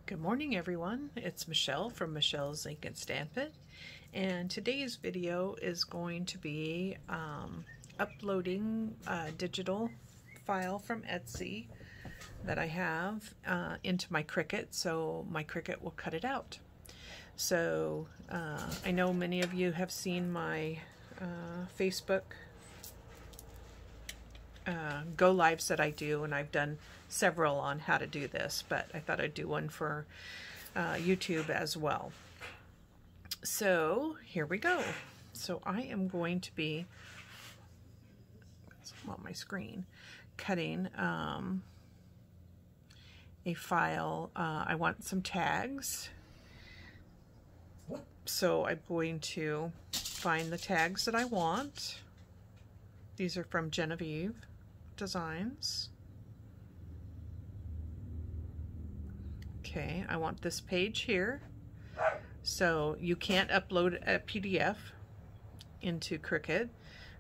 Good morning, everyone. It's Michelle from Michelle's Ink and Stamp It, and today's video is going to be uploading a digital file from Etsy that I have into my Cricut, so my Cricut will cut it out. So I know many of you have seen my Facebook go lives that I do, and I've done several on how to do this, but I thought I'd do one for YouTube as well. So here we go. So I am going to be on my screen cutting a file. I want some tags, so I'm going to find the tags that I want. These are from JenofEve Designs. Okay, I want this page here. So you can't upload a PDF into Cricut.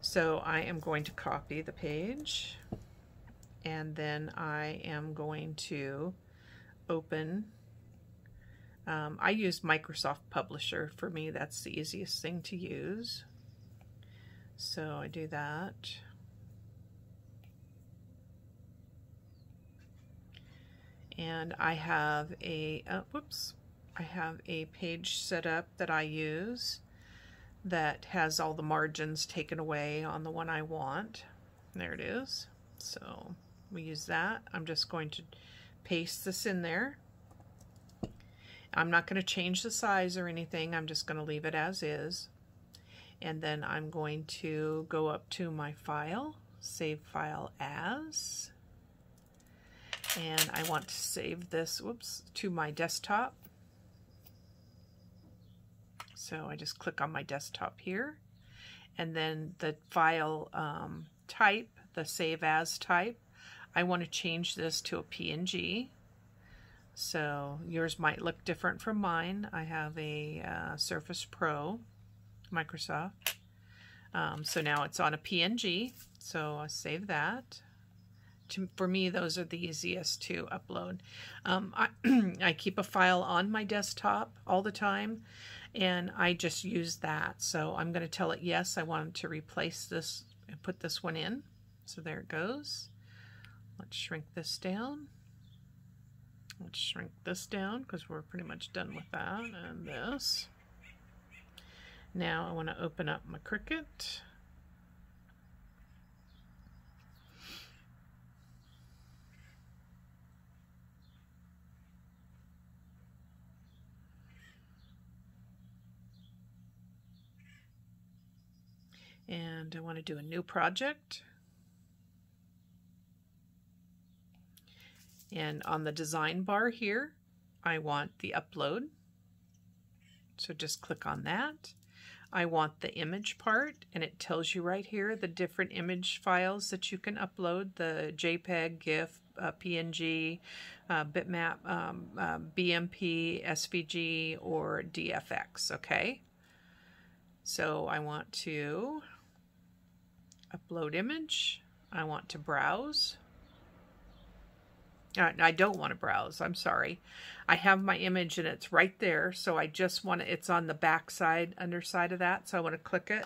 So I am going to copy the page, and then I am going to open. I use Microsoft Publisher. For me, that's the easiest thing to use. So I do that. And I have a I have a page set up that I use that has all the margins taken away on the one I want. There it is. So we use that. I'm just going to paste this in there. I'm not going to change the size or anything. I'm just going to leave it as is. And then I'm going to go up to my file, save file as, and I want to save this, to my desktop. So I just click on my desktop here, and then the file type, the save as type, I want to change this to a PNG. So yours might look different from mine. I have a Surface Pro, Microsoft. So now it's on a PNG, so I'll save that. For me, those are the easiest to upload. I keep a file on my desktop all the time, and I just use that. So I'm going to tell it yes, I want to replace this and put this one in. So there it goes. Let's shrink this down. Let's shrink this down because we're pretty much done with that. And this. Now I want to open up my Cricut. And I want to do a new project. And on the design bar here, I want the upload. So just click on that. I want the image part, and it tells you right here the different image files that you can upload: the JPEG, GIF, PNG, bitmap, BMP, SVG, or DFX. Okay. So I want to upload image. I want to browse. I don't want to browse. I'm sorry. I have my image and it's right there. So I just want to, it's on the back side, underside of that. So I want to click it.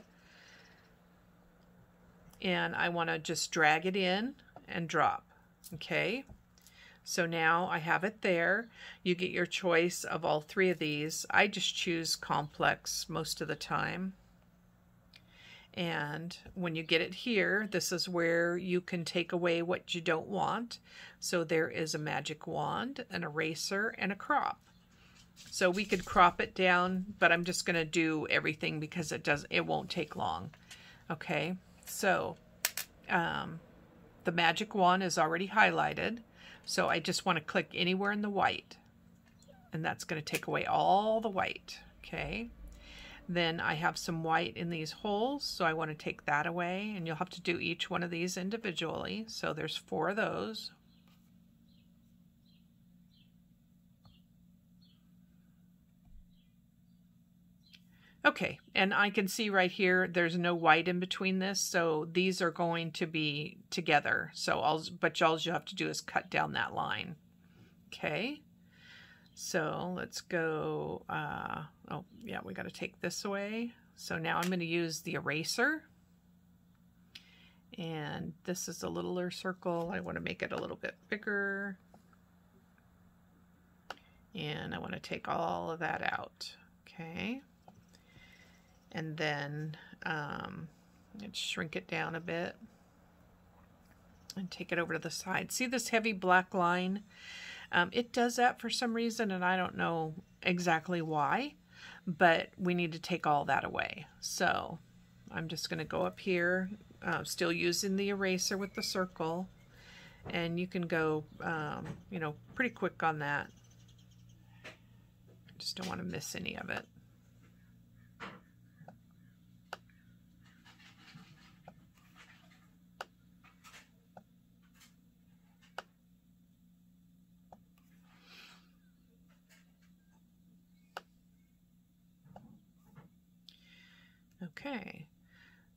And I want to just drag it in and drop. Okay. So now I have it there. You get your choice of all three of these. I just choose complex most of the time. And when you get it here, this is where you can take away what you don't want. So there is a magic wand, an eraser, and a crop. So we could crop it down, but I'm just going to do everything because it won't take long. Okay, so the magic wand is already highlighted. So I just want to click anywhere in the white, and that's going to take away all the white. Okay. Then I have some white in these holes, so I want to take that away, and you'll have to do each one of these individually. So there's 4 of those. Okay, and I can see right here there's no white in between this, so these are going to be together. So but all you have to do is cut down that line. Okay, So let's go, oh yeah, we got to take this away. So now I'm going to use the eraser. And this is a littler circle. I want to make it a little bit bigger. And I want to take all of that out. Okay. And then let's shrink it down a bit. And take it over to the side. See this heavy black line? It does that for some reason, and I don't know exactly why, but we need to take all that away. So I'm just going to go up here, still using the eraser with the circle, and you can go, you know, pretty quick on that. Just don't want to miss any of it. Okay,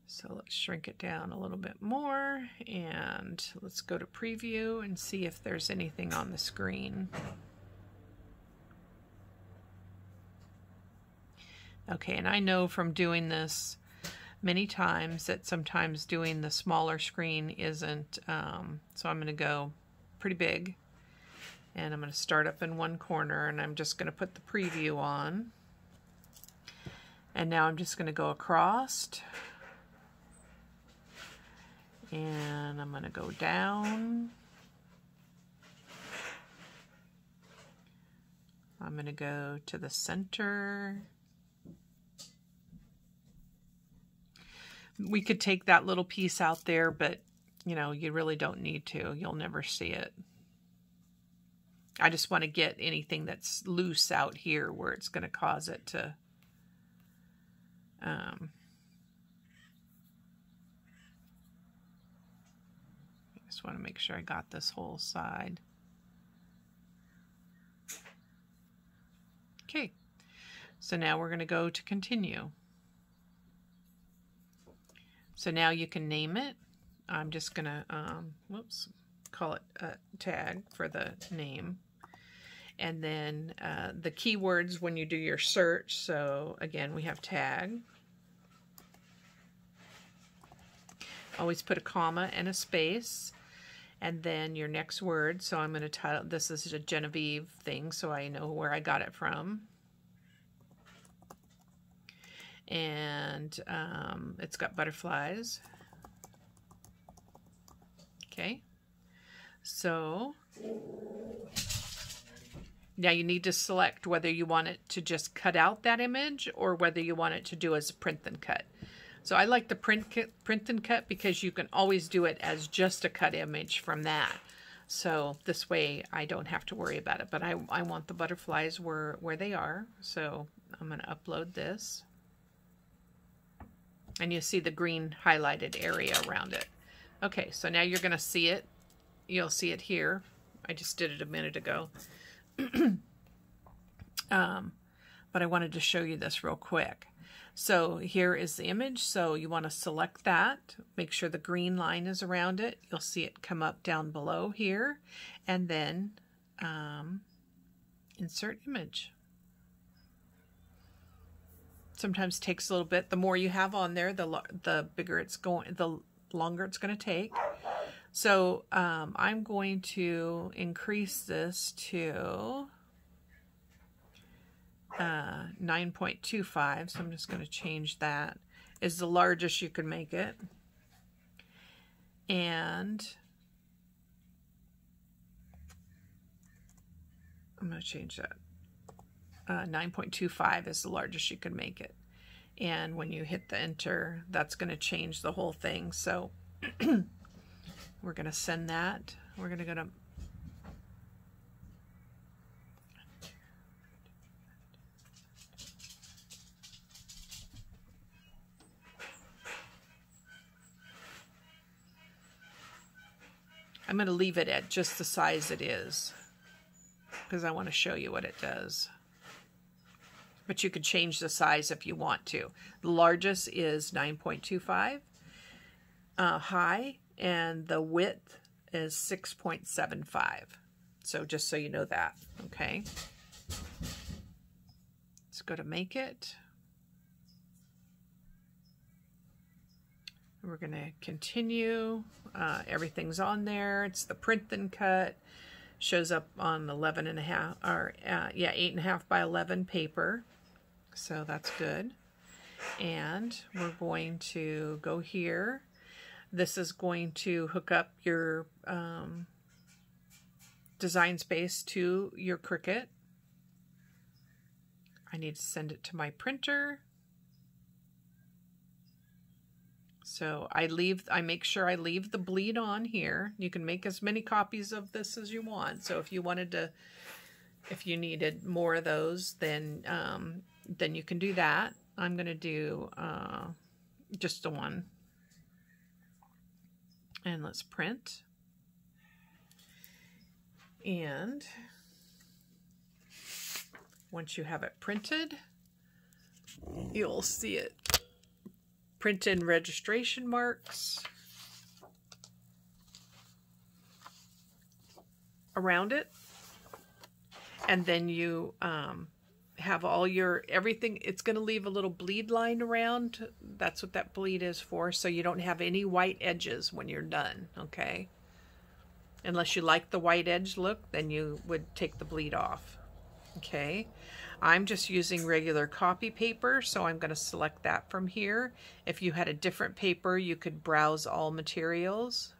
so let's shrink it down a little bit more, and let's go to preview and see if there's anything on the screen. Okay, and I know from doing this many times that sometimes doing the smaller screen isn't, so I'm going to go pretty big, and I'm going to start up in one corner, and I'm just going to put the preview on. And now I'm just going to go across, and I'm going to go down. I'm going to go to the center. We could take that little piece out there, but you know, you really don't need to. You'll never see it. I just want to get anything that's loose out here where it's going to cause it to I just want to make sure I got this whole side. Okay, so now we're going to go to continue. So now you can name it. I'm just going to, call it a tag for the name. And then the keywords when you do your search. So again, we have tag. Always put a comma and a space. And then your next word. So I'm going to title, this is a JenofEve thing, so I know where I got it from. And it's got butterflies. Okay. So now you need to select whether you want it to just cut out that image or whether you want it to do as print and cut. So I like the print and cut because you can always do it as just a cut image from that. So this way I don't have to worry about it. But I want the butterflies where they are. So I'm going to upload this. And you see the green highlighted area around it. Okay, so now you're going to see it. You'll see it here. I just did it a minute ago. But I wanted to show you this real quick. So here is the image. So you want to select that. Make sure the green line is around it. You'll see it come up down below here. And then insert image. Sometimes takes a little bit. The more you have on there, the bigger it's going, the longer it's going to take. So I'm going to increase this to 9.25. So I'm just going to change that. Is the largest you can make it. And I'm going to change that. 9.25 is the largest you can make it. And when you hit the enter, that's going to change the whole thing. So we're going to send that. We're going to go to I'm going to leave it at just the size it is because I want to show you what it does. But you could change the size if you want to. The largest is 9.25 high, and the width is 6.75. So just so you know that, okay? Let's go to Make It. We're going to continue. Everything's on there. It's the print then cut. Shows up on 11.5 or 8.5 by 11 paper. So that's good. And we're going to go here. This is going to hook up your Design Space to your Cricut. I need to send it to my printer. So I make sure I leave the bleed on here. You can make as many copies of this as you want. So if you needed more of those, then you can do that. I'm going to do just the one. And let's print. And once you have it printed, you'll see it print in registration marks around it. And then you have all your everything. It's going to leave a little bleed line around. That's what that bleed is for, so you don't have any white edges when you're done, okay? Unless you like the white edge look, then you would take the bleed off, okay? I'm just using regular copy paper, so I'm going to select that from here. If you had a different paper, you could browse all materials.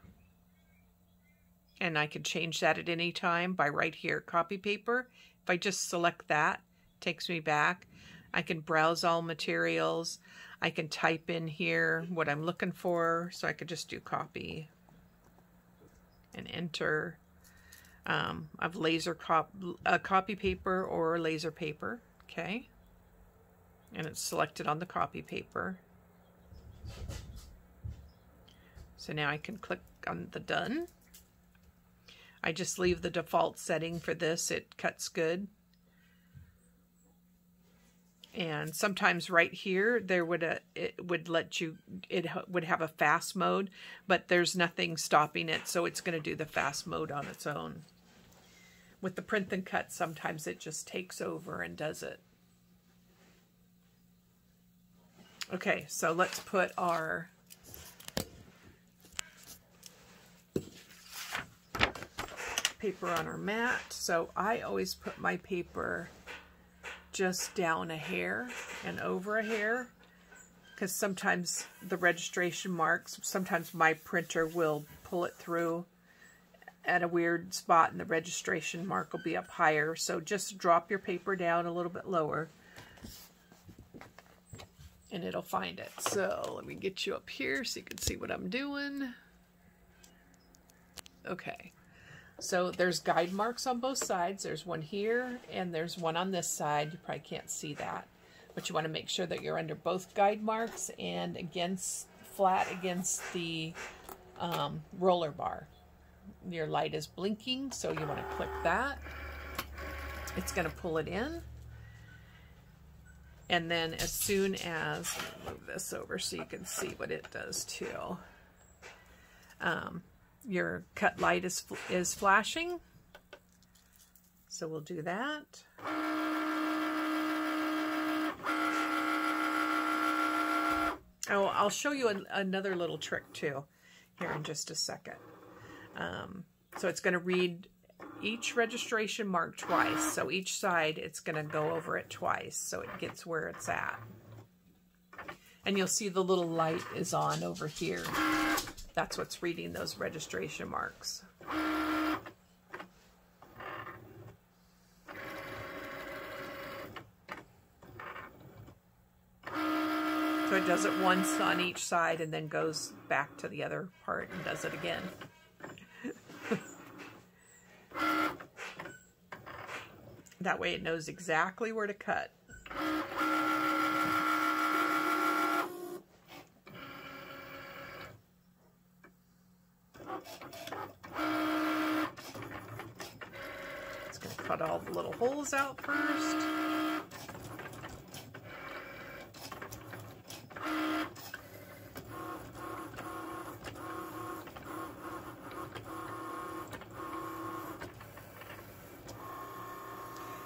And I could change that at any time by right here, copy paper. If I just select that, it takes me back. I can browse all materials. I can type in here what I'm looking for, so I could just do copy and enter. I've copy paper or laser paper, okay? And it's selected on the copy paper. So now I can click on the done. I just leave the default setting for this. It cuts good. And sometimes right here it would have a fast mode, but there's nothing stopping it, so it's going to do the fast mode on its own. With the print and cut, sometimes it just takes over and does it. Okay, so let's put our paper on our mat. So I always put my paper just down a hair and over a hair, because sometimes the registration marks, sometimes my printer will pull it through at a weird spot and the registration mark will be up higher. So just drop your paper down a little bit lower and it'll find it. So let me get you up here so you can see what I'm doing. Okay. So there's guide marks on both sides. There's one here and there's one on this side. You probably can't see that, but you want to make sure that you're under both guide marks and flat against the roller bar. Your light is blinking, so you want to click that. It's going to pull it in. And then as soon as, move this over so you can see what it does too. Your cut light is flashing. So we'll do that. Oh, I'll show you another little trick too here in just a second. So it's going to read each registration mark twice. So each side, it's going to go over it twice so it gets where it's at. And you'll see the little light is on over here. That's what's reading those registration marks. So it does it once on each side and then goes back to the other part and does it again. That way it knows exactly where to cut. It's going to cut all the little holes out first.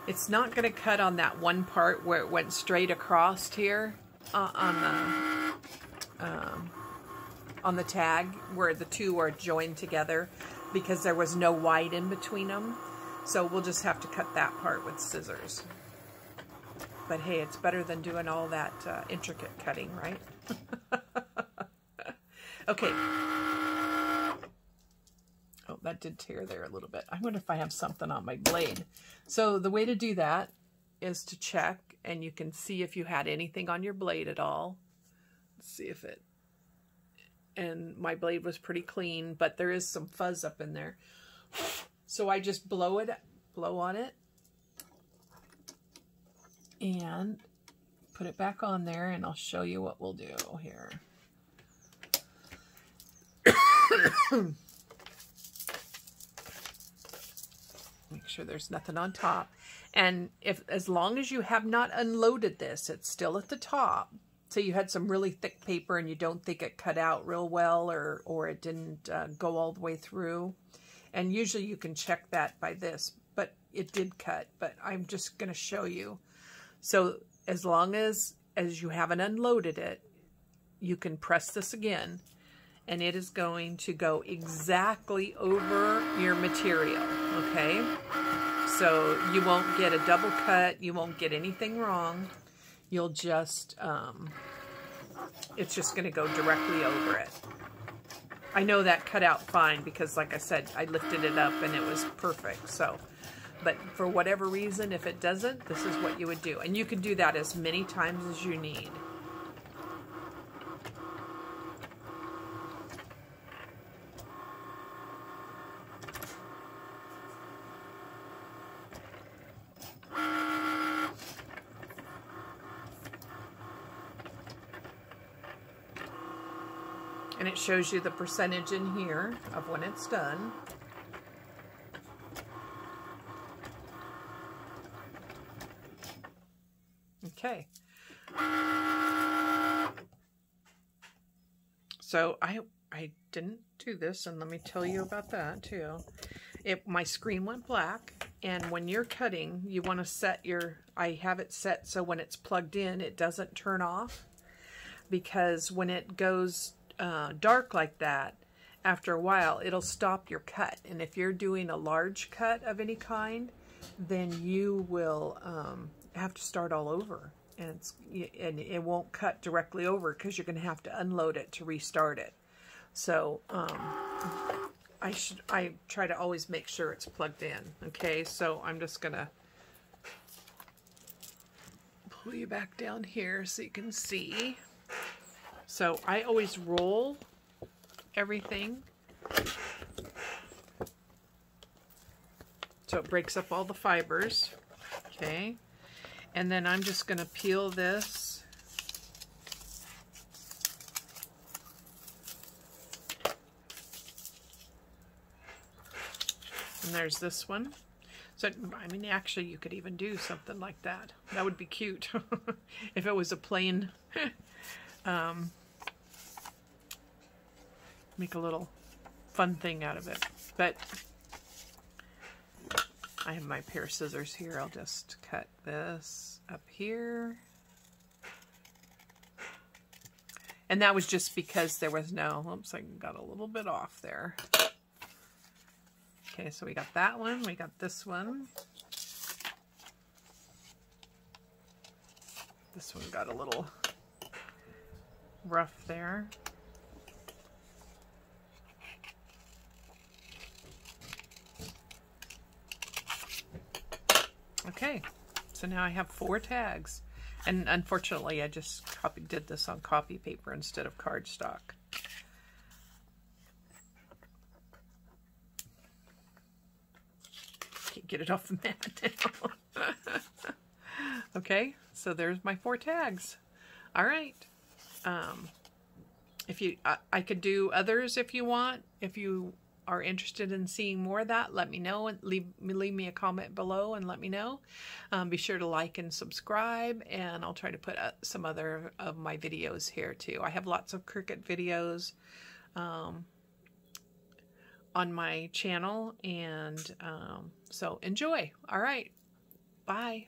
It's not going to cut on that one part where it went straight across here on the tag where the two are joined together, because there was no white in between them. So we'll just have to cut that part with scissors. But hey, it's better than doing all that intricate cutting, right? Okay. Oh, that did tear there a little bit. I wonder if I have something on my blade. So the way to do that is to check, and you can see if you had anything on your blade at all. Let's see if it... And my blade was pretty clean, but there is some fuzz up in there. So I just blow on it, and put it back on there, and I'll show you what we'll do here. Make sure there's nothing on top. And as long as you have not unloaded this, it's still at the top. So you had some really thick paper and you don't think it cut out real well, or it didn't go all the way through. And usually you can check that by this, but it did cut. But I'm just going to show you. So as long as you haven't unloaded it, you can press this again, and it is going to go exactly over your material, okay? So you won't get a double cut, you won't get anything wrong. You'll just, it's just going to go directly over it. I know that cut out fine because, like I said, I lifted it up and it was perfect. So, but for whatever reason, if it doesn't, this is what you would do. And you can do that as many times as you need. And it shows you the percentage in here of when it's done. Okay. So I didn't do this, and let me tell you about that too. My screen went black, and when you're cutting, you want to set I have it set so when it's plugged in, it doesn't turn off, because when it goes dark like that, after a while it'll stop your cut. And if you're doing a large cut of any kind, then you will have to start all over, and it won't cut directly over because you're going to have to unload it to restart it. So I try to always make sure it's plugged in. Okay, so I'm just gonna pull you back down here so you can see. So I always roll everything so it breaks up all the fibers. Okay, and then I'm just going to peel this. And there's this one. So, I mean, actually, you could even do something like that. That would be cute if it was a plain... make a little fun thing out of it. But I have my pair of scissors here. I'll just cut this up here. And that was just because there was no... Oops, I got a little bit off there. Okay, so we got that one. We got this one. This one got a little rough there. Okay, so now I have 4 tags. And unfortunately, I just did this on copy paper instead of cardstock. Can't get it off the mat now. Okay, so there's my 4 tags. All right. If you, I could do others if you want. If you are interested in seeing more of that, let me know, and leave me a comment below and let me know. Be sure to like and subscribe, and I'll try to put some other of my videos here too. I have lots of Cricut videos on my channel, and so enjoy. All right. Bye.